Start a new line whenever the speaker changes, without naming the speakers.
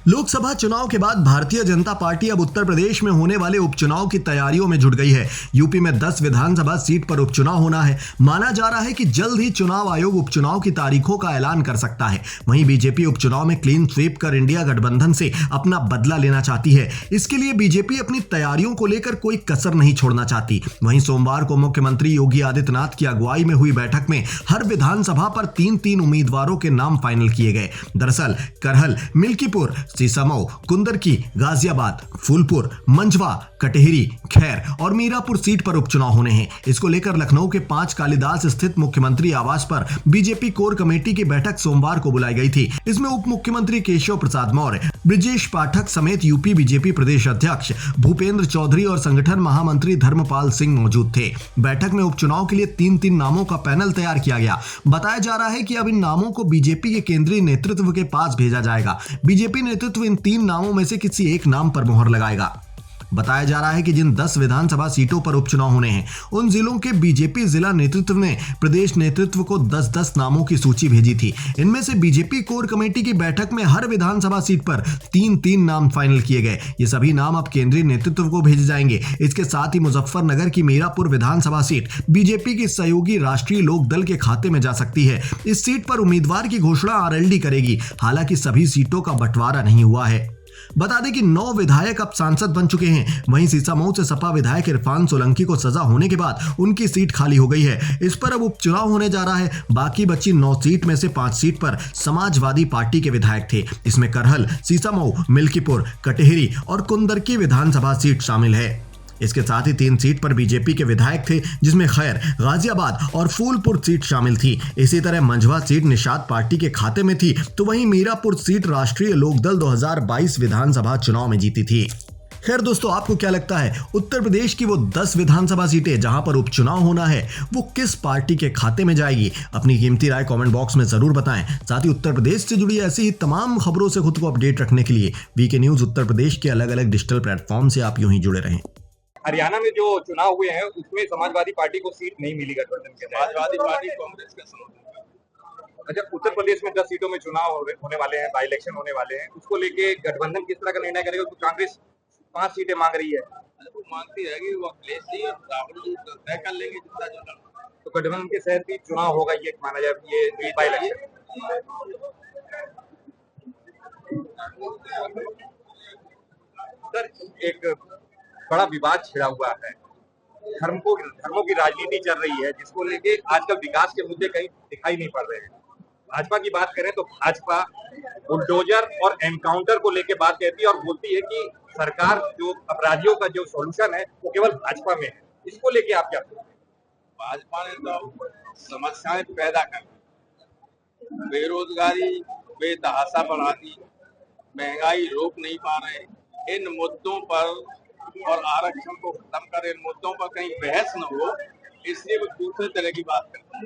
लोकसभा चुनाव के बाद भारतीय जनता पार्टी अब उत्तर प्रदेश में होने वाले उपचुनाव की तैयारियों में जुट गई है। यूपी में 10 विधानसभा सीट पर उपचुनाव होना है। माना जा रहा है कि जल्द ही चुनाव आयोग उपचुनाव की तारीखों का ऐलान कर सकता है। वहीं बीजेपी उपचुनाव में क्लीन स्वीप कर इंडिया गठबंधन से अपना बदला लेना चाहती है। इसके लिए बीजेपी अपनी तैयारियों को लेकर कोई कसर नहीं छोड़ना चाहती। वहीं सोमवार को मुख्यमंत्री योगी आदित्यनाथ की अगुवाई में हुई बैठक में हर विधानसभा पर 3-3 उम्मीदवारों के नाम फाइनल किए गए। दरअसल करहल, मिल्कीपुर, सीसामऊ, कुंदरकी, गाजियाबाद, फूलपुर, मंझवा, कटेहरी, खैर और मीरापुर सीट पर उपचुनाव होने हैं। इसको लेकर लखनऊ के 5 कालीदास स्थित मुख्यमंत्री आवास पर बीजेपी कोर कमेटी की बैठक सोमवार को बुलाई गई थी। इसमें उप मुख्यमंत्री केशव प्रसाद मौर्य, ब्रिजेश पाठक समेत यूपी बीजेपी प्रदेश अध्यक्ष भूपेंद्र चौधरी और संगठन महामंत्री धर्मपाल सिंह मौजूद थे। बैठक में उपचुनाव के लिए 3-3 नामों का पैनल तैयार किया गया। बताया जा रहा है कि अब इन नामों को बीजेपी के केंद्रीय नेतृत्व के पास भेजा जाएगा। बीजेपी नेतृत्व इन 3 नामों में से किसी एक नाम पर मोहर लगाएगा। बताया जा रहा है कि जिन 10 विधानसभा सीटों पर उपचुनाव होने हैं, उन जिलों के बीजेपी जिला नेतृत्व ने प्रदेश नेतृत्व को 10-10 नामों की सूची भेजी थी। इनमें से बीजेपी कोर कमेटी की बैठक में हर विधानसभा सीट पर 3-3 नाम फाइनल किए गए। ये सभी नाम अब केंद्रीय नेतृत्व को भेजे जाएंगे। इसके साथ ही मुजफ्फरनगर की मीरापुर विधानसभा सीट बीजेपी की सहयोगी राष्ट्रीय लोक दल के खाते में जा सकती है। इस सीट पर उम्मीदवार की घोषणा आरएलडी करेगी। हालांकि सभी सीटों का बंटवारा नहीं हुआ है। बता दें कि 9 विधायक अब सांसद बन चुके हैं। वहीं सीसामऊ से सपा विधायक इरफान सोलंकी को सजा होने के बाद उनकी सीट खाली हो गई है। इस पर अब उपचुनाव होने जा रहा है। बाकी बची 9 सीट में से 5 सीट पर समाजवादी पार्टी के विधायक थे। इसमें करहल, सीसामऊ, मिल्कीपुर, कटेहरी और कुंदरकी विधानसभा सीट शामिल है। इसके साथ ही 3 सीट पर बीजेपी के विधायक थे, जिसमें खैर, गाजियाबाद और फूलपुर सीट शामिल थी। इसी तरह मंझवा सीट निषाद पार्टी के खाते में थी, तो वहीं मीरापुर सीट राष्ट्रीय लोकदल 2022 विधानसभा चुनाव में जीती थी। खैर दोस्तों, आपको क्या लगता है, उत्तर प्रदेश की वो 10 विधानसभा सीटें जहां पर उपचुनाव होना है, वो किस पार्टी के खाते में जाएगी? अपनी कीमती राय कमेंट बॉक्स में जरूर बताएं। साथ ही उत्तर प्रदेश से जुड़ी ऐसी ही तमाम खबरों से खुद को अपडेट रखने के लिए वीके न्यूज उत्तर प्रदेश के अलग अलग डिजिटल प्लेटफॉर्म से आप यूं ही जुड़े रहें।
हरियाणा में जो चुनाव हुए हैं उसमें समाजवादी पार्टी को सीट नहीं मिली गठबंधन के।
समाजवादी पार्टी कांग्रेस का समर्थन।
अच्छा, उत्तर प्रदेश में 10 सीटों में चुनाव होने वाले हैं, बाई इलेक्शन होने वाले हैं, उसको लेके गठबंधन किस तरह का निर्णय करेगा? तो कांग्रेस 5 सीटें मांग रही है।
वो मांगती रहेगी, वो अखिलेश जी राहुल जी तय कर लेंगे जितना जो लड़ना।
तो गठबंधन के तहत भी चुनाव होगा, ये माना जाए ये बाई इलेक्शन। सर, एक बड़ा विवाद छिड़ा हुआ है। धर्मों की राजनीति चल रही है, जिसको लेके आजकल विकास के मुद्दे कहीं दिखाई नहीं पड़ रहे हैं। भाजपा की बात करें तो भाजपा बुलडोजर और एनकाउंटर को लेके बात कहती है और बोलती है कि सरकार जो अपराधियों का जो सॉल्यूशन है वो केवल भाजपा में है। इसको लेके आप क्या सोचते हैं?
भाजपा ने तो समस्याएं पैदा कर दी, बेरोजगारी बेतहाशा बढ़ा दी, महंगाई रोक नहीं पा रहे। इन मुद्दों पर और आरक्षण को खत्म कर, इन मुद्दों पर कहीं बहस न हो, इसलिए वो दूसरे तरह की बात करते हैं।